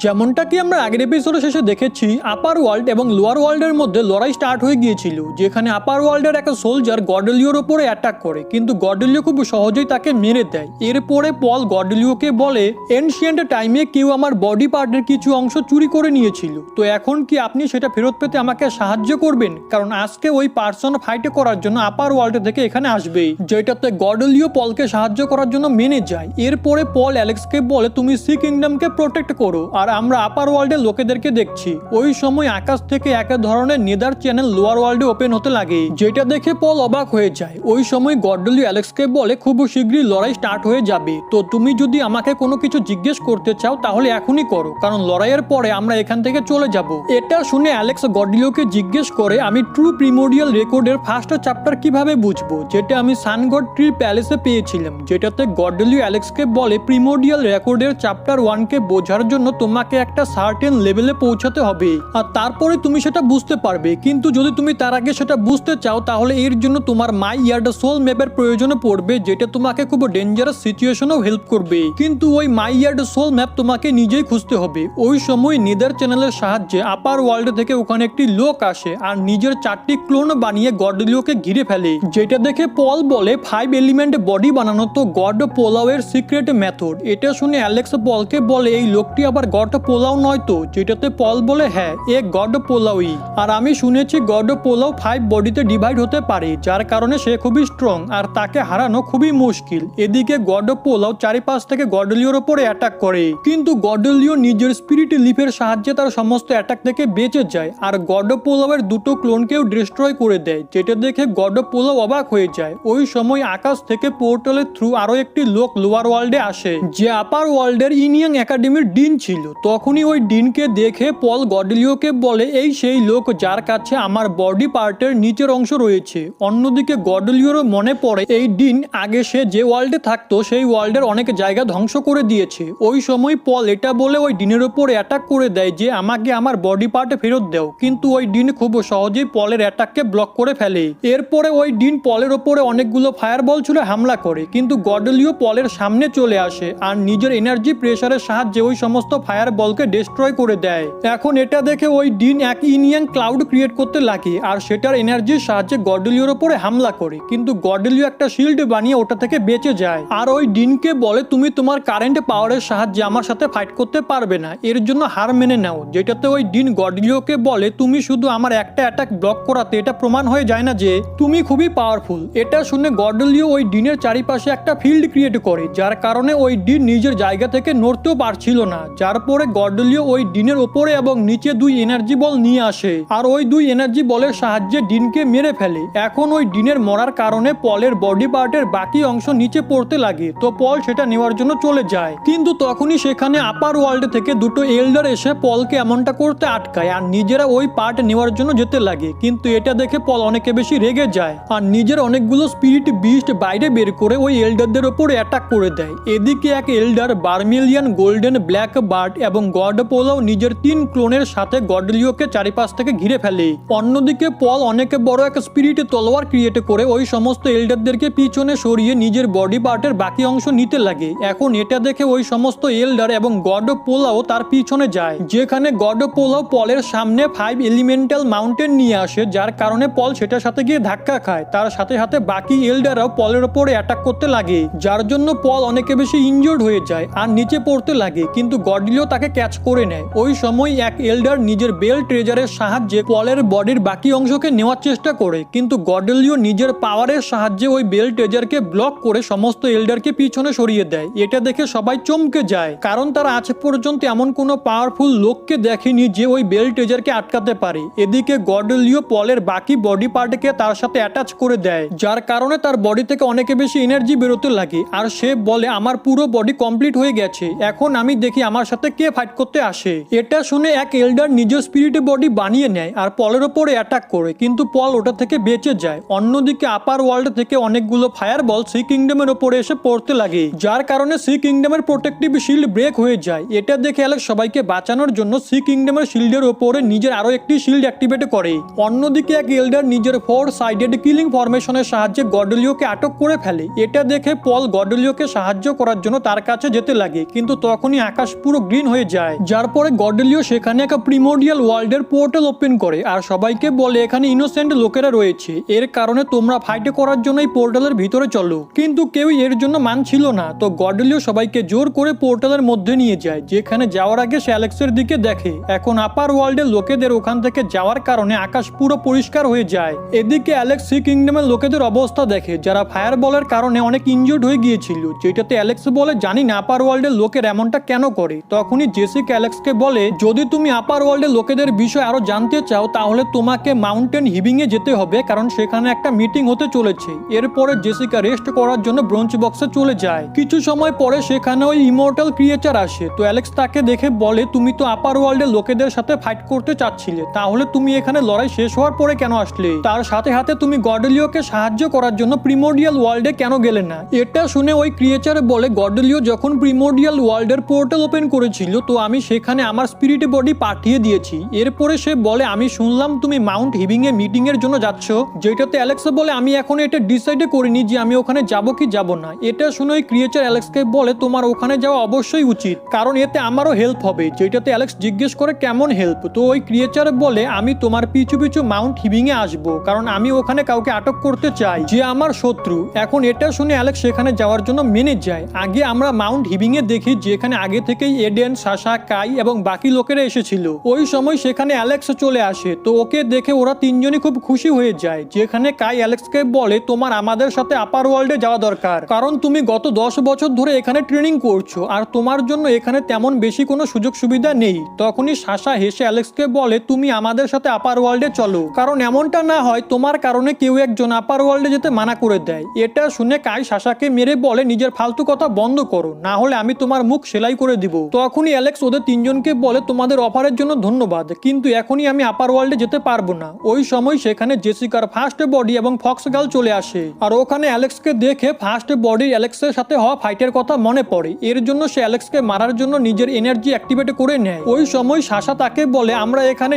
যেমনটা কি আমরা আগের এপিসোডে শেষে দেখেছি, আপার ওয়ার্ল্ড এবং লোয়ার ওয়ার্ল্ডের মধ্যে লড়াই স্টার্ট হয়ে গিয়েছিল, যেখানে আপার ওয়ার্ল্ডের একটা সোলজার গর্ডেলিওর ওপরে অ্যাটাক করে, কিন্তু গর্ডেলিও খুব সহজেই তাকে মেরে দেয়। এরপরে পল গর্ডেলিওকে বলে, এনশিয়েন্ট টাইমে কেউ আমার বডি পার্টের কিছু অংশ চুরি করে নিয়েছিল, তো এখন কি আপনি সেটা ফেরত পেতে আমাকে সাহায্য করবেন, কারণ আজকে ওই পার্সন ফাইট করার জন্য আপার ওয়ার্ল্ড থেকে এখানে আসবেই। যেটাতে গর্ডেলিও পলকে সাহায্য করার জন্য মেনে যায়। এরপরে পল অ্যালেক্সকে বলে, তুমি সি কিংডমকে প্রোটেক্ট করো, আর আমরা আপার ওয়ার্ল্ডের লোকেদেরকে দেখছি। ওই সময় আকাশ থেকে এক ধরনের নেদার চ্যানেল লোয়ার ওয়ার্ল্ডে ওপেন হতে লাগে, যেটা দেখে পল অবাক হয়ে যায়। ওই সময় গর্ডেলিও অ্যালেক্সকে বলে, খুব শীঘ্রই লড়াই স্টার্ট হয়ে যাবে, তো তুমি যদি আমাকে কোনো কিছু জিজ্ঞেস করতে চাও তাহলে এখনই করো, কারণ লড়াইয়ের পরে আমরা এখান থেকে চলে যাব। এটা শুনে অ্যালেক্স গর্ডেলিওকে জিজ্ঞেস করে, আমি ট্রু প্রিমোডিয়াল রেকর্ডের ফার্স্ট চ্যাপ্টার কিভাবে বুঝবো, যেটা আমি সানগড ট্রি প্যালেসে পেয়েছিলাম। যেটাতে গর্ডেলিও অ্যালেক্সকে বলে, প্রিমোডিয়াল রেকর্ডের চ্যাপ্টার 1 কে বোঝার জন্য তোমাকে একটা সার্টেন লেভেলে পৌঁছাতে হবে, আর তারপরে তুমি সেটা বুঝতে পারবে। কিন্তু যদি তুমি তার আগে সেটা বুঝতে চাও তাহলে এর জন্য তোমার মাই ইয়ার্ড সোল ম্যাপের প্রয়োজন পড়বে, যেটা তোমাকে খুব ডেঞ্জারাস সিচুয়েশনেও হেল্প করবে। কিন্তু ওই মাই ইয়ার্ড সোল ম্যাপ তোমাকে নিজেই খুঁজতে হবে। ওই সময় নেদার চ্যানেলের সাহায্যে আপার ওয়ার্ল্ড থেকে ওখানে একটি লোক আসে আর নিজের 4টি ক্লোন বানিয়ে গর্ডেলিওকে ঘিরে ফেলে। যেটা দেখে পল বলে, 5 এলিমেন্ট বডি বানানো তো গড পোলাওয়ের সিক্রেট মেথড। এটা শুনে অ্যালেক্স পলকে বলে, এই লোকটি আবার গড পোলাও নয় তো? যেটাতে পল বলে, হ্যাঁ, এ গড পোলাওই, আর আমি শুনেছি গড পোলাও 5 বডিতে ডিভাইড হতে পারে, যার কারণে সে খুবই স্ট্রং আর তাকে হারানো খুবই মুশকিল। এদিকে গড পোলাও চারিপাশ থেকে গর্ডেলিওর ওপরে অ্যাটাক করে, কিন্তু গর্ডেলিও নিজের স্পিরিট লিফের সাহায্যে তার সমস্ত অ্যাটাক থেকে বেঁচে যায় আর গড পোলাওয়ের 2টো ক্লোনকেও ডিস্ট্রয় করে দেয়। যেটা দেখে গড পোলাও অবাক হয়ে যায়। ওই সময় আকাশ থেকে পোর্টালের থ্রু আরো একটি লোক লোয়ার ওয়ার্ল্ডে আসে, যে আপার ওয়ার্ল্ডের ইনিয়াং একাডেমির ডিন ছিল। তখনই ওই ডিনকে দেখে পল গর্ডেলিওকে বলে, এই সেই লোক যার কাছে আমার বডি পার্টের নিচের অংশ রয়েছে। অন্যদিকে গর্ডেলিওরও মনে পড়ে, এই ডিন আগে সে যে ওয়ার্ল্ডে থাকতো সেই ওয়ার্ল্ডের অনেক জায়গা ধ্বংস করে দিয়েছে। ওই সময় পল এটা বলে ওই ডিনের উপর অ্যাটাক করে দেয় যে আমাকে আমার বডি পার্ট ফেরত দাও, কিন্তু ওই ডিন খুব সহজেই পলের অ্যাটাককে ব্লক করে ফেলে। এরপরে ওই ডিন পলের ওপরে অনেকগুলো ফায়ার বল ছুড়ে হামলা করে, কিন্তু গর্ডেলিও পলের সামনে চলে আসে আর নিজের এনার্জি প্রেসারের সাহায্যে ওই সমস্ত ফায়ার বলকে ডিস্ট্রয় করে দেয়। এখন এটা দেখে ওই ডিন এক ইনিয়াং ক্লাউড ক্রিয়েট করতে লাগে আর সেটার এনার্জির সাহায্যে গর্ডেলিওর ওপরে হামলা করে, কিন্তু গর্ডেলিও একটা শিল্ড বানিয়ে ওটা থেকে বেঁচে যায়। আর ওই ডিনকে বলে, তুমি তোমার কারেন্ট পাওয়ারের সাহায্যে আমার সাথে ফাইট করতে পারবে না, এর জন্য হার মেনে নাও। যেটাতে ওই ডিন গর্ডেলিওকে বলে, তুমি শুধু আমার একটা অ্যাটাক ব্লক করাতে এটা প্রমাণ হয়ে যায় না যে তুমি খুবই পাওয়ারফুল। এটা শুনে গর্ডেলিও ওই ডিনের চারিপাশে একটা ফিল্ড ক্রিয়েট করে, যার কারণে ওই ডিন নিজের জায়গা থেকে নড়তেও পারছিল না। যার পরে গর্ডেলিও ওই ডিনের ওপরে এবং নিচে 2 এনার্জি বল নিয়ে আসে আর ওই 2 এনার্জি বলের সাহায্যে ডিনকে মেরে ফেলে। এখন ওই ডিনের মরার কারণে পলের বডি পার্টের বাকি অংশ নিচে পড়তে লাগে, তো পল সেটা নেওয়ার জন্য চলে যায়। কিন্তু তখনই সেখানে আপার ওয়ার্ল্ড থেকে 2টো এল্ডার এসে পলকে এমনটা করতে আটকায় আর নিজেরা ওই পার্ট নেওয়ার জন্য যেতে লাগে। কিন্তু এটা দেখে পল অনেকে বেশি রেগে যায় আর নিজের অনেকগুলো স্পিরিট বিস্ট বাইরে বের করে ওই এল্ডারদের উপরে অ্যাটাক করে দেয়। এদিকে এক এল্ডার বার্মিলিয়ান গোল্ডেন ব্ল্যাক বার্ড এবং গড পোলাও নিজের 3 ক্লোনের সাথে গর্ডেলিওকে চারিপাশ থেকে ঘিরে ফেলে। অন্যদিকে পল অনেক বড় এক স্পিরিট তলোয়ার ক্রিয়েট করে ওই সমস্ত এল্ডারদেরকে পিছনে সরিয়ে নিজের বডি পার্টের বাকি অংশ নিতে লাগে। এখন এটা দেখে ওই সমস্ত এল্ডার এবং গড পোলাও তার পিছনে যায়, যেখানে গড পোলাও পলের সামনে 5 এলিমেন্টাল মাউন্টেন নিয়ে আসে, যার কারণে পল সেটার সাথে গিয়ে ধাক্কা খায়। তার সাথে সাথে বাকি এল্ডাররাও পলের ওপরে অ্যাটাক করতে লাগে, যার জন্য পল অনেকে বেশি ইনজুর্ড হয়ে যায় আর নিচে পড়তে লাগে, কিন্তু গর্ডেলিও তাকে ক্যাচ করে নেয়। ওই সময় এক এল্ডার নিজের বেল ট্রেজারের সাহায্যে পলের বডির বাকি অংশকে নেওয়ার চেষ্টা করে, কিন্তু গর্ডেলিও নিজের পাওয়ারের সাহায্যে ওই বেল ট্রেজারকে ব্লক করে সমস্ত এল্ডারকে পিছনে সরিয়ে দেয়। এটা দেখে সবাই চমকে যায়, কারণ তারা আজ পর্যন্ত এমন কোনো পাওয়ারফুল লোককে দেখেনি যে ওই বেল ট্রেজারকে আটকাতে পারে। এদিকে গর্ডেলিও পলের বাকি বডি পার্টকে তার সাথে অ্যাটাচ করে দেয়, যার কারণে তার বডি থেকে অনেকে বেশি এনার্জি বেরোতে লাগে আর সে বলে, আমার পুরো বডি কমপ্লিট হয়ে গেছে, এখন আমি দেখি আমার সাথে কে ফাইট করতে আসে। এটা শুনে এক এল্ডার নিজের স্পিরিট বডি বানিয়ে নেয় আর পলের ওপরে অ্যাটাক করে, কিন্তু পল ওটা থেকে বেঁচে যায়। অন্যদিকে আপার ওয়ার্ল্ড থেকে অনেকগুলো ফায়ার বল সি কিংডমের ওপরে এসে পড়তে লাগে, যার কারণে সি কিংডমের প্রোটেক্টিভ শিল্ড ব্রেক হয়ে যায়। এটা দেখে অ্যালেক্স সবাইকে বাঁচানোর জন্য সি কিংডমের শিল্ডের ওপরে নিজের আরো একটি শিল্ড অ্যাক্টিভেট করে। অন্যদিকে এক এল্ডার নিজের 4 সাইডেড কিলিং ফরমেশনের সাহায্যে গর্ডেলিওকে আটক করে ফেলে। এটা দেখে পল গর্ডেলিওকে সাহায্য করার জন্য তার কাছে যেতে লাগে, কিন্তু তখনই আকাশ পুরো গ্রিন গ্রিন হয়ে যায়। যার পরে গর্ডেলিও সেখানে একটা প্রিমোডিয়াল ওয়ার্ল্ডের পোর্টাল ওপেন করে আর সবাইকে বলে এখানে ইনোসেন্ট লোকেরা রয়েছে, এর কারণে তোমরা ফাইট করার জন্য এই পোর্টালের ভিতরে চলো। কিন্তু কেউ এর জন্য মানছিল না। তো গর্ডেলিও সবাইকে জোর করে পোর্টালের মধ্যে নিয়ে যায়, যেখানে যাওয়ার আগে সে অ্যালেক্সের দিকে দেখে। এখন আপার ওয়ার্ল্ডের লোকেদের ওখান থেকে যাওয়ার কারণে আকাশ পুরো পরিষ্কার হয়ে যায়। এদিকে অ্যালেক্স সি কিংডমের লোকেদের অবস্থা দেখে, যারা ফায়ার বলের কারণে অনেক ইনজুর্ড হয়ে গিয়েছিল, যেটাতে অ্যালেক্স বলে জানি না আপার ওয়ার্ল্ডের লোকের এমনটা কেন করে। তখনই জেসিকা অ্যালেক্সকে বলে যদি তুমি আপার ওয়ার্ল্ডের লোকেদের বিষয় আরো জানতে চাও তাহলে তোমাকে মাউন্টেন হিভিং এ যেতে হবে, কারণ সেখানে একটা মিটিং হতে চলেছে। এরপরে জেসিকা রেস্ট করার জন্য ব্রোঞ্জ বক্সে চলে যায়। কিছু সময় পরে সেখানে ওই ইমর্টাল ক্রিয়েচার আসে। তো অ্যালেক্স তাকে দেখে বলে তুমি তো আপার ওয়ার্ল্ডের লোকেদের সাথে ফাইট করতে চাচ্ছিলে, তাহলে তুমি এখানে লড়াই শেষ হওয়ার পরে কেন আসলে? তার সাথে সাথে তুমি গর্ডেলিওকে সাহায্য করার জন্য প্রিমোডিয়াল ওয়ার্ল্ডে কেন গেলে না? এটা শুনে ওই ক্রিয়েচার বলে গর্ডেলিও যখন প্রিমোডিয়াল ওয়ার্ল্ডের পোর্টাল ওপেন করেছিল তো আমি সেখানে আমার স্পিরিট বডি পাঠিয়ে দিয়েছি। এরপরে সে বলে আমি শুনলাম তুমি মাউন্ট হিভিং এ মিটিং এর জন্য যাচ্ছ, যেটাতে অ্যালেক্স বলে আমি এখন এটা ডিসাইড করিনি যে আমি ওখানে যাব কি যাব না। এটা শুনে ওই ক্রিয়েচার অ্যালেক্সকে বলে তোমার ওখানে যাওয়া অবশ্যই উচিত, কারণ এতে আমারও হেল্প হবে। যেটাতে অ্যালেক্স জিজ্ঞেস করে কেমন হেল্প? তো ওই ক্রিয়েচার বলে আমি তোমার পিছু পিছু মাউন্ট হিভিং এ আসবো, কারণ আমি ওখানে কাউকে আটক করতে চাই যে আমার শত্রু। এখন এটা শুনে অ্যালেক্স সেখানে যাওয়ার জন্য মেনে যায়। আগে আমরা মাউন্ট হিভিং এ দেখি যেখানে আগে থেকেই এডেন, সাশা, কাই এবং বাকি লোকেরা এসেছিল। ওই সময় সেখানে অ্যালেক্স চলে আসে। তো ওকে দেখে ওরা তিনজনই খুব খুশি হয়ে যায়, যেখানে কাই অ্যালেক্সকে বলে তোমার আমাদের সাথে আপার ওয়ার্ল্ডে যাওয়া দরকার, কারণ তুমি গত 10 বছর ধরে এখানে ট্রেনিং করছো আর তোমার জন্য এখানে তেমন বেশি কোনো সুযোগ সুবিধা নেই। তখনই সাশা হেসে অ্যালেক্সকে বলে তুমি আমাদের সাথে আপার ওয়ার্ল্ডে চলো, কারণ এমনটা না হয় তোমার কারণে কেউ একজন আপার ওয়ার্ল্ডে যেতে মানা করে দেয়। এটা শুনে কাই সাশাকে মেরে বলে নিজের ফালতু কথা বন্ধ করো, না হলে আমি তোমার মুখ সেলাই করে দিব। তখনই অ্যালেক্স ওদের তিনজনকে বলে তোমাদের অফারের জন্য ধন্যবাদ, কিন্তু এখনই আমি আপার ওয়ার্ল্ডে যেতে পারবো না। ওই সময় সেখানে জেসিকার ফার্স্ট বডি এবং ফক্স গার্ল চলে আসে আর ওখানে অ্যালেক্সকে দেখে ফার্স্ট বডির অ্যালেক্সের সাথে হওয়া ফাইটের কথা মনে পড়ে। এর জন্য সে অ্যালেক্সকে মারার জন্য নিজের এনার্জি অ্যাক্টিভেট করে নেয়। ওই সময় সাশা তাকে বলে আমরা এখানে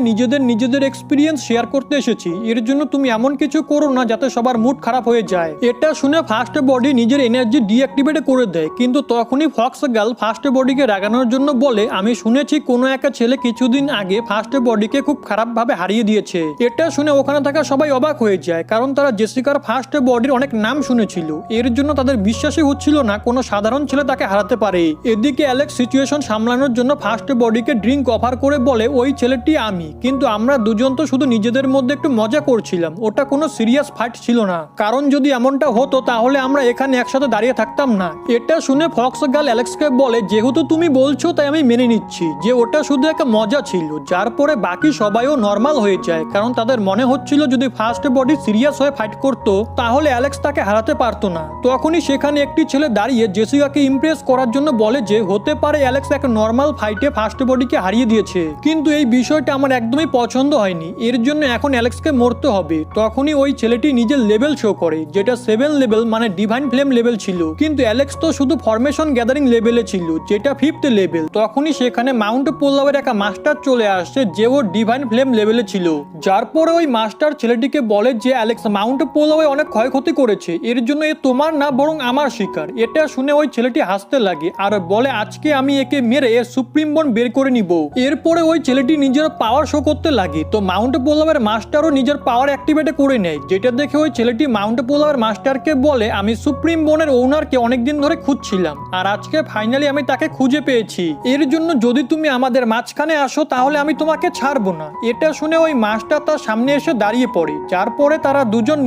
নিজেদের এক্সপিরিয়েন্স শেয়ার করতে এসেছি, এর জন্য তুমি এমন কিছু করো না যাতে সবার মুড খারাপ হয়ে যায়। এটা শুনে ফার্স্ট বডি নিজের এনার্জি ডিঅ্যাক্টিভেট করে দেয়, কিন্তু তখনই ফক্স গার্ল ফার্স্ট বডিকে রাগানোর জন্য বলে আমি শুনেছি কোনো একটা ছেলে কিছুদিন আগে ফার্স্ট বডিকে খুব খারাপভাবে হারিয়ে দিয়েছে। এটা শুনে ওখানে থাকা সবাই অবাক হয়ে যায়, কারণ তারা জেসিকার ফার্স্ট বডির অনেক নাম শুনেছিল। এর জন্য তাদের বিশ্বাসই হচ্ছিল না কোনো সাধারণ ছেলে তাকে হারাতে পারে। এদিকে অ্যালেক্স সিচুয়েশন সামলানোর জন্য ফার্স্ট বডিকে ড্রিঙ্ক অফার করে বলে ওই ছেলেটি আমি, কিন্তু আমরা দুজন তো শুধু নিজেদের মধ্যে একটু মজা করছিলাম, ওটা কোনো সিরিয়াস ফাইট ছিল না, কারণ যদি এমনটা হতো তাহলে আমরা এখানে একসাথে দাঁড়িয়ে থাকতাম না। এটা শুনে ফক্স গার্ল অ্যালেক্সকে বলে যেহেতু তুমি বলছো তাই আমি মেনে নিচ্ছি যে ওটা শুধু একটা মজা ছিল। যার পরে বাকি সবাইও নর্মাল হয়ে যায়, কারণ তাদের মনে হচ্ছিল যদি ফার্স্ট বডি সিরিয়াস হয়ে ফাইট করতো তাহলে অ্যালেক্স তাকে হারাতে পারতো না। তখনই সেখানে একটি ছেলে দাঁড়িয়ে জেসিকাকে ইমপ্রেস করার জন্য বলে যে হতে পারে অ্যালেক্স এক নর্মাল ফাইটে ফার্স্ট বডিকে হারিয়ে দিয়েছে, কিন্তু এই বিষয়টা আমার একদমই পছন্দ হয়নি, এর জন্য এখন অ্যালেক্সকে মরতে হবে। তখনই ওই ছেলেটি নিজের লেভেল শো করে, যেটা 7 লেভেল মানে ডিভাইন ফ্লেম লেভেল ছিল, কিন্তু অ্যালেক্স তো শুধু ফরমেশন গ্যাদারিং লেভেলে ছিল, যেটা 5th লেভেল। তখনই সেখানে মাউন্ট পোলাওয়ের একটা মাস্টার চলে আসছে, যে ও ডিভাইন ফ্লেম লেভেলে ছিল। যার পরে ওই মাস্টার ছেলেটিকে বলে যে অ্যালেক্স মাউন্ট পোলাওয়ে অনেক ক্ষয়ক্ষতি করেছে, এর জন্য এ তোমার না বরং আমার শিকার। এটা শুনে ওই ছেলেটি হাসতে লাগে আর বলে আজকে আমি একে মেরে এর সুপ্রিম বন বের করে নিব। এরপরে ওই ছেলেটি নিজের পাওয়ার শো করতে লাগে। তো মাউন্ট পোলাওয়ের মাস্টারও নিজের পাওয়ার অ্যাক্টিভেট করে নেয়, যেটা দেখে ওই ছেলেটি মাউন্ট পোলাওয়ের মাস্টারকে বলে আমি সুপ্রিম বনের ওনারকে অনেকদিন ধরে খুঁজছিলাম আর আজকে ফাইনালি আমি তাকে খুঁজে পেয়েছি, এর জন্য যদি তুমি আমাদের মাঝখানে আসো তাহলে আমি তোমাকে ছাড়বো না। এটা শুনে ওই মাস্টার তার সামনে এসে দাঁড়িয়ে পড়ে, যার পরে তারা দুজন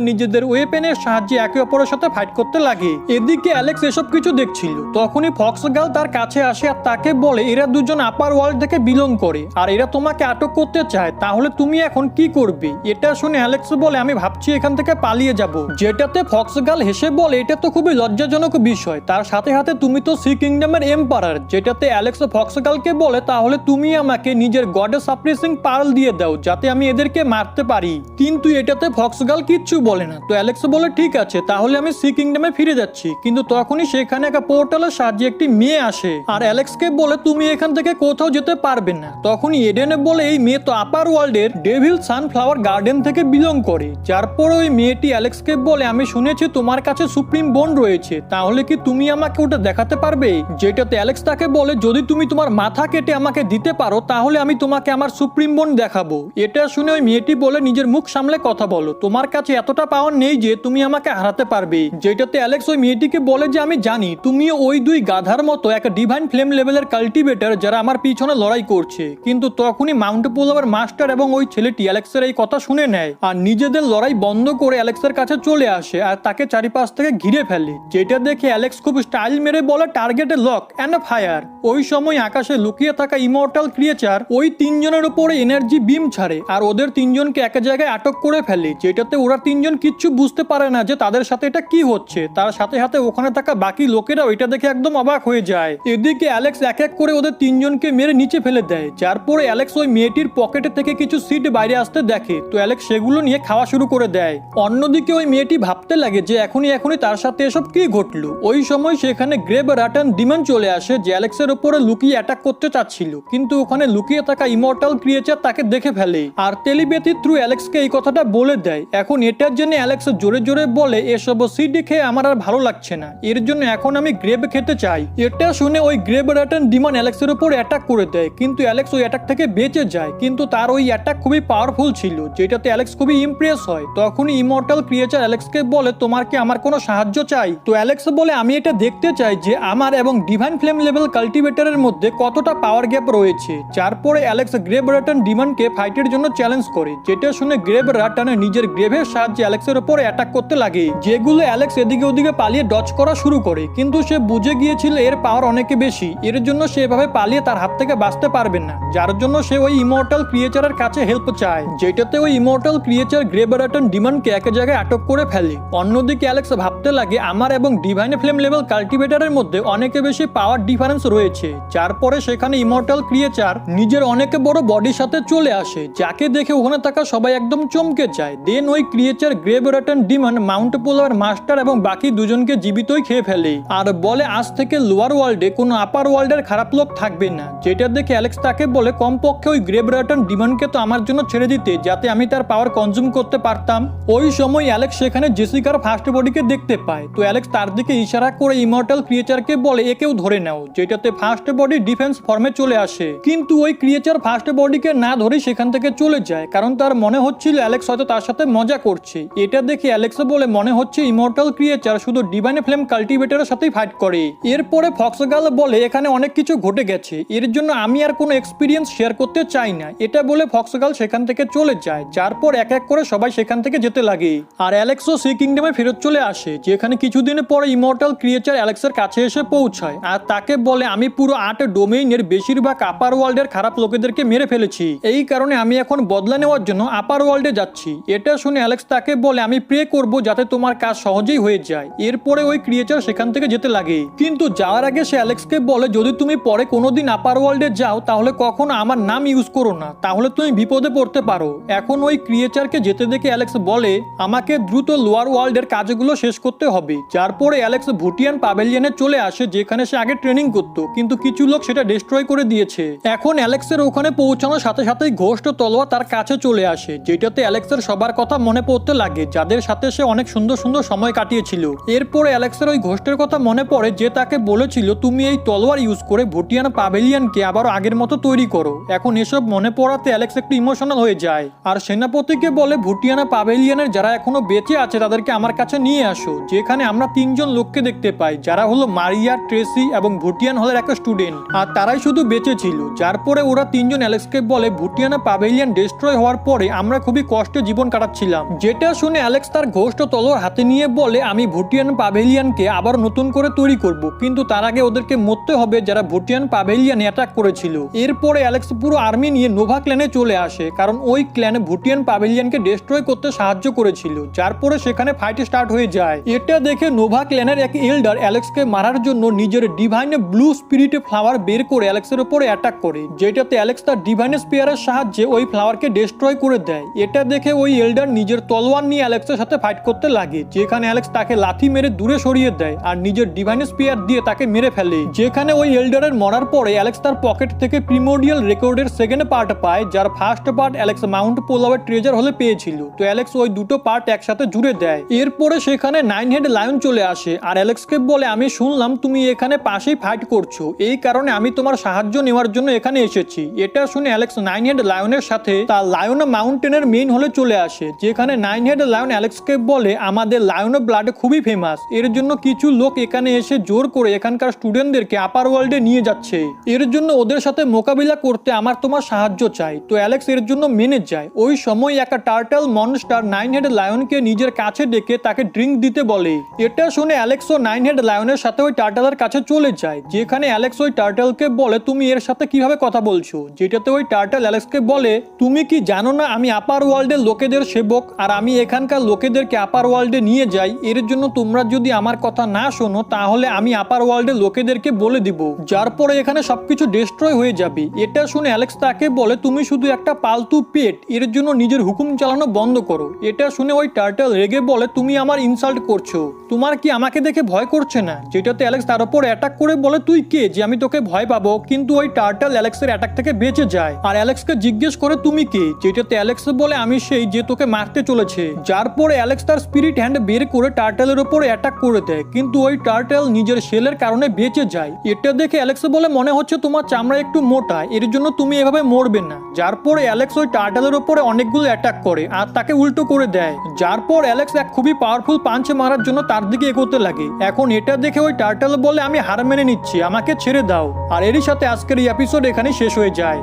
নিজেদের ওয়েপেনের সাহায্যে একে অপরের সাথে ফাইট করতে লাগে। এদিকে অ্যালেক্স এসব কিছু দেখছিল। তখনই ফক্স গার্ল তার কাছে আসে আর তাকে বলে এরা দুজন আপার ওয়ার্ল্ড থেকে বিলং করে আর এরা তোমাকে আটক করতে চায়, তাহলে তুমি এখন কি করবে? এটা শুনে অ্যালেক্স বলে আমি ভাবছি এখান থেকে পালিয়ে যাব, যেটাতে ফক্স গার্ল হেসে বলে এটা তো খুবই লজ্জাজনক বিষয়, তার সাথে সাথে তুমি তো সি কিংডমের এম্পারার। যেটাতে অ্যালেক্স ফক্স গার্লকে বলে তাহলে তুমি আমাকে নিজের গডের সাপ্রেসিং পার্ল দিয়ে দাও যাতে আমি এদেরকে মারতে পারি, কিন্তু এটাতে ফক্স গার্ল কিচ্ছু বলে না। তো অ্যালেক্স বলে ঠিক আছে তাহলে আমি সি কিংডমে ফিরে যাচ্ছি, কিন্তু তখনই সেখানে একটা পোর্টালের সাহায্যে একটি মেয়ে আসে আর অ্যালেক্সকে বলে তুমি এখান থেকে কোথাও যেতে পারবে না। তখনই এডেনে বলে এই মেয়ে তো আপার ওয়ার্ল্ডের ডেভিল সানফ্লাওয়ার গার্ডেন থেকে বিলং করে। যার পর ওই মেয়েটি অ্যালেক্সকে বলে আমি শুনেছি তোমার কাছে সুপ্রিম বোন রয়েছে, তাহলে কি তুমি আমাকে ওটা দেখাতে পারবে? যেটাতে অ্যালেক্স তাকে বলে বলে যদি তুমি তোমার মাথা কেটে আমাকে দিতে পারো তাহলে আমি তোমাকে আমার সুপ্রিম বোন দেখাবো। এটা শুনে ওই মেয়েটি বলে নিজের মুখ সামলে কথা বলো, তোমার কাছে এতটা পাওয়ার নেই যে তুমি আমাকে হারাতে পারবে। যেটাতে অ্যালেক্স ওই মেয়েটিকে বলে যে আমি জানি তুমিও ওই দুই গাধার মতো একটা ডিভাইন ফ্লেম লেভেলের কাল্টিভেটর যারা আমার পিছনে লড়াই করছে। কিন্তু তখনই মাউন্ট পোলাওয়ার মাস্টার এবং ওই ছেলেটি অ্যালেক্সের এই কথা শুনে নেয় আর নিজেদের লড়াই বন্ধ করে অ্যালেক্সের কাছে চলে আসে আর তাকে চারিপাশ থেকে ঘিরে ফেলে। যেটা দেখে অ্যালেক্স খুব স্টাইল মেরে বলে টার্গেটে লক অ্যান্ড ফায়ার। ওই সময় আকাশে লুকিয়ে থাকা ইমর্টাল ক্রিয়েচার ওই তিনজনের উপরে এনার্জি বিম ছাড়ে আর ওদের তিনজনকে এক জায়গায় আটক করে ফেলে। যেটাতে ওরা তিনজন কিচ্ছু বুঝতে পারে না যে তাদের সাথে এটা কি হচ্ছে। তার সাথে সাথে ওখানে থাকা বাকি লোকেরাও এটা দেখে একদম অবাক হয়ে যায়। এদিকে অ্যালেক্স এক এক করে ওদের তিনজনকে মেরে নিচে ফেলে দেয়। যার পরে অ্যালেক্স ওই মেয়েটির পকেটে থেকে কিছু সিড বাইরে আসতে দেখে, তো অ্যালেক্স সেগুলো নিয়ে খাওয়া শুরু করে দেয়। অন্যদিকে ওই মেয়েটি ভাবতে লাগে যে এখনই তার সাথে এসব কি ঘটলো। ওই সময় সেখানে গ্রেভ রাটান ডিমন চলে আসে যে অ্যালেক্সের উপরে লুকিয়ে অ্যাটাক করতে চাচ্ছিল, কিন্তু ওখানে লুকিয়ে থাকা ইমর্টাল ক্রিয়েচার তাকে দেখে ফেলে আর টেলিপ্যাথি থ্রু অ্যালেক্সকে এই কথাটা বলে দেয়। এখন এটার জন্য অ্যালেক্স জোরে জোরে বলে এসব সিড খেয়ে আমার আর ভালো লাগছে না, এর জন্য এখন আমি গ্রেভ খেতে চাই। এটা শুনে ওই গ্রেভ রাটান ডিমন অ্যালেক্সের উপর অ্যাটাক করে দেয়, কিন্তু অ্যালেক্স ওই অ্যাটাক থেকে বেঁচে যায়। কিন্তু তার ওই অ্যাটাক খুবই পাওয়ারফুল ছিল, যেটাতে অ্যালেক্স খুবই ইমপ্রেস হয়। তখনই ইমর্টাল ক্রিয়েচার অ্যালেক্সকে বলে তোমার কি আমার কোনো সাহায্য চাই? তো অ্যালেক্স বলে আমি এটা দেখতে চাই যে আমার এবং ডিভাইন ফ্লেম লেভেল কাল্টিভেটরের মধ্যে কতটা পাওয়ার গ্যাপ রয়েছে। যার পরে অ্যালেক্স গ্রেভ রাটান ডিমনকে ফাইটের জন্য চ্যালেঞ্জ করে। যেটা শুনে গ্রেভ রাটানে নিজের গ্রেভের সাহায্যে অ্যালেক্সের উপর অ্যাটাক করতে লাগে, যেগুলো অ্যালেক্স এদিকে ওদিকে পালিয়ে ডজ করা শুরু করে। কিন্তু সে বুঝে গিয়েছিল এর পাওয়ার অনেক বেশি, এর জন্য সে এভাবে পালিয়ে তার হাত থেকে বাঁচতে পারবে না। যার জন্য সে ওই ইমর্টাল ক্রিয়েচারের কাছে হেল্প চায়, যেটাতে ওই ইমর্টাল ক্রিয়েচার গ্রেভ রাটান ডিমনকে এক জায়গায় আটক করে ফেলে। অন্যদিকে অ্যালেক্স ভাবতে লাগে আমার এবং ডিভাইন ফ্লেম লেভেল কাল্টিভেটরের মধ্যে অনেক বেশি পাওয়ার ডিফারেন্স রয়েছে। যার পরে সেখানে ইমর্টাল ক্রিয়েচার নিজের অনেক বড় বডির সাথে চলে আসে, যাকে দেখে ওখানে থাকা সবাই একদম চমকে যায়। দেন ওই creature grave rotten demon mount পোলাওয়ার মাস্টার এবং বাকি দুজনকে জীবিতই খেয়ে ফেলে আর বলে আজ থেকে লোয়ার ওয়ার্ল্ডে কোনো আপার ওয়ার্ল্ডের খারাপ লোক থাকবে না। যেটা দেখে অ্যালেক্স তাকে বলে কমপক্ষে ওই গ্রেভ রাটান ডিমনকে তো আমার জন্য ছেড়ে দিতে, যাতে আমি তার পাওয়ার কনজিউম করতে পারতাম। ওই সময় অ্যালেক্স সেখানে জেসিকার ফার্স্ট বডিকে দেখতে পায়, তো অ্যালেক্স তার দিকে ইশারা করে ইমর্টাল ক্রিয়েচারকে বলে একেও ধরে নাও। যেটাতে ফার্স্ট বডি ডিফেন্স ফর্মে চলে আসে, কিন্তু ওই ক্রিয়েচার ফার্স্ট বডিকে না ধরে সেখান থেকে চলে যায়, কারণ তার মনে হচ্ছিল অ্যালেক্স হয়তো তার সাথে মজা করছে। এটা দেখে অ্যালেক্স বলে মনে হচ্ছে ইমর্টাল ক্রিয়েচার শুধু ডিভাইন ফ্লেম কাল্টিভেটরের সাথেই ফাইট করে। এরপরে ফক্সগাল বলে এখানে অনেক কিছু ঘটে গেছে, এর জন্য আমি আর কোনো এক্সপিরিয়েন্স শেয়ার করতে চাই না। এটা বলে ফক্সগাল সেখান থেকে চলে যায়। যার পর এক এক করে সবাই সেখান থেকে যেতে লাগে আর অ্যালেক্সও সি কিংডমে ফেরত চলে আসে, যেখানে কিছুদিন পরে ইমর্টাল ক্রিয়েচার অ্যালেক্সের কাছে এসে পৌঁছায় আর তাকে বলে আমি পুরো 8 ডোমেইনের বেশিরভাগ আপার ওয়ার্ল্ডের খারাপ লোকেদেরকে মেরে ফেলেছি, এই কারণে আমি এখন বদলা নেওয়ার জন্য আপার ওয়ার্ল্ডে যাচ্ছি। এটা শুনে অ্যালেক্স তাকে বলে আমি প্রে করব যাতে তোমার কাজ সহজেই হয়ে যায়। এরপরে ওই ক্রিয়েচার সেখান থেকে যেতে লাগে, কিন্তু যাওয়ার আগে সে অ্যালেক্সকে বলে যদি তুমি পরে কোনোদিন আপার ওয়ার্ল্ডে যাও তাহলে কখনো আমার নাম ইউজ করো না, তাহলে তুমি বিপদে পড়তে পারো। এখন ওই ক্রিয়েচারকে যেতে দেখে অ্যালেক্স বলে আমাকে দ্রুত লোয়ার ওয়ার্ল্ডের কাজগুলো শেষ করতে হবে। যার পরে অ্যালেক্স ভুটিয়ান পাভেলিয়নে চলে আসে, যেখানে সে আগে ট্রেনিং করত, কিন্তু কিছু লোক সেটা ডিস্ট্রয় করে দিয়েছে। এখন অ্যালেক্সের ওখানে পৌঁছানোর সাথে সাথেই ঘোষ্ট তলোয়ার তার কাছে চলে আসে, যেটাতে অ্যালেক্সের সবার কথা মনে পড়তে লাগে যাদের সাথে সে অনেক সুন্দর সুন্দর সময় কাটিয়েছিল। এরপরে অ্যালেক্সের ওই ঘোষ্টের কথা মনে পড়ে যে তাকে বলেছিল তুমি এই তলোয়ার ইউজ করে ভুটিয়ান পাভেলিয়নকে আবার আগের মতো তৈরি করো। এখন এসব মনে পড়াতে অ্যালেক্স একটু ইমোশনাল হয়ে যায় আর সেনাপতিকে বলে ভুটিয়ানা পাভেলিয়নের যারা এখনো বেঁচে আছে তাদেরকে আমার কাছে নিয়ে আসো। যেখানে আমরা 3 জন লোককে দেখতে পাই যারা হলো মারিয়া, ট্রেসি এবং ভুটিয়ান হলের একটা স্টুডেন্ট, আর তারাই শুধু বেঁচে ছিল। যার পরে ওরা 3 জন অ্যালেক্সকে বলে ভুটিয়ানা পাভেলিয়ন ডিস্ট্রয় হওয়ার পরে আমরা খুবই কষ্টে জীবন কাটাচ্ছিলাম। যেটা শুনে অ্যালেক্স তার ঘোষ্ট তলোয়ার হাতে নিয়ে বলে আমি ভুটিয়ান পাভেলিয়নকে আবার নতুন করে তৈরি করব, কিন্তু তার আগে ওদেরকে মরতে হবে যারা ভুটিয়ান পাভেলিয়নে অ্যাটাক করেছিল। এরপরে অ্যালেক্স পুরো আর্মি নিয়ে নোভা ক্ল্যানে চলে আসে, কারণ ওই ক্ল্যানে ভুটিয়ান পাভেলিয়নকে ডিস্ট্রয় করতে সাহায্য করেছিল। যার পরে সেখানে ফাইট স্টার্ট হয়ে যায়। এটা দেখে নোভা ক্ল্যানের এক এল্ডার অ্যালেক্সকে মারার জন্য নিজের ডিভাইন ব্লু স্পিরিট ফ্লাওয়ার বের করে অ্যালেক্সের উপরে অ্যাটাক করে, যেটাতে অ্যালেক্স তার ডিভাইন স্পিয়ারের সাহায্যে ওই ফ্লাওয়ারকে ডিস্ট্রয় করে দেয়। এটা দেখে ওই এল্ডার নিজের তলোয়ার নিয়ে অ্যালেক্সের সাথে ফাইট করতে লাগে, যেখানে অ্যালেক্স তাকে লাথি মেরে দূরে সরিয়ে দেয় আর নিজের ডিভাইন স্পিয়ার দিয়ে তাকে মেরে ফেলে। যেখানে ওই এল্ডারের মরার পরে অ্যালেক্স তার পকেট থেকে প্রিমোডিয়াল রেকর্ডের সেকেন্ড পার্ট পায়, যার ফার্স্ট পার্ট অ্যালেক্স মাউন্ট পোলাওয়ার ট্রেজার হলে পেয়েছিল। তো অ্যালেক্স ওই দুটো পার্ট একসাথে জুড়ে দেয়। এরপরে সেখানে 9 হেড লায়ন চলে আসে আর অ্যালেক্সকে বলে আমি শুনলাম তুমি এখানে পাশেই ফাইট করছো, করেছো, এই কারণে আমি তোমার সাহায্য নেওয়ার জন্য এখানে এসেছি। এটা শুনে অ্যালেক্স নাইন হেড লায়নের সাথে তার লায়নো মাউন্টেনের মেইন হলে চলে আসে, যেখানে নাইন হেড লায়ন অ্যালেক্সকে বলে আমাদের লায়নো ব্লাড খুবই ফেমাস, এর জন্য কিছু লোক এখানে এসে জোর করে এখানকার স্টুডেন্টদেরকে আপার ওয়ার্ল্ডে নিয়ে যাচ্ছে, এর জন্য ওদের সাথে মোকাবিলা করতে আমার তোমার সাহায্য চাই। তো অ্যালেক্স এর জন্য মেনে যায়। ওই সময় একটা টার্টল মনস্টার নাইন হেড লায়নকে নিজের কাছে ডেকে তাকে ড্রিঙ্ক দিতে বলে। এটা শুনে অ্যালেক্স ও নাইন হেড লায়নের সাথে ওই টার্টলের কাছে চলে যায়, যেখানে অ্যালেক্স ওই টার্টলকে বলে তুমি এর সাথে কিভাবে কথা বলছো, যেটাতে ওই টার্টল অ্যালেক্সকে বলে তুমি কি জানো না আমি আপার ওয়ার্ল্ডের লোকেদের সেবক, আর আমি এখানকার লোকেদেরকে আপার ওয়ার্ল্ডে নিয়ে যাই, এর জন্য তোমরা যদি আমার কথা না শোনো তাহলে আমি আপার ওয়ার্ল্ডের লোকেদেরকে বলে দিব, যার পরে এখানে সবকিছু ডিস্ট্রয় হয়ে যাবে। এটা শুনে অ্যালেক্স তাকে বলে তুমি শুধু একটা পালতু পেট, এর জন্য নিজের হুকুম চালানো বন্ধ করো। এটা শুনে ওই টার্টল রেগে বলে তুমি আমার ইনসাল্ট করছো, তোমার কি আমাকে দেখে ভয় করছে না, যেটাতে অ্যালেক্স তার উপর অ্যাটাক করে বলে তুই কে যে আমি তোকে ভয় পাবো, কিন্তু ওই টার্টল অ্যালেক্সের অ্যাটাক থেকে বেঁচে যায় আর অ্যালেক্সকে জিজ্ঞেস করে তুমি কে, যেটাতে অ্যালেক্স বলে আমি সেই যে তোকে মারতে চলেছে, যার পরে অ্যালেক্স তার স্পিরিট হ্যান্ড বের করে টার্টলের উপরে অ্যাটাক করে দেয়, কিন্তু ওই টার্টল নিজের শেলের কারণে বেঁচে যায়। এটা দেখে অ্যালেক্স বলে মনে হচ্ছে তোমার চামড়া একটু মোটা, এর জন্য তুমি এভাবে মরবে না, যার পরে অ্যালেক্স ওই টার্টলের উপরে অনেকগুলো অ্যাটাক করে আর তাকে উল্টো করে দেয়, যার পর অ্যালেক্স এক খুবই পাওয়ারফুল পাঞ্চ মারার জন্য তার দিকে এগোতে লাগে। এখন এটা দেখে ওই টার্টল বলে আমি হার মেনে নিচ্ছি, আমাকে ছেড়ে দাও। আর এরই সাথে আজকের এই এপিসোড এখানে শেষ হয়ে যায়।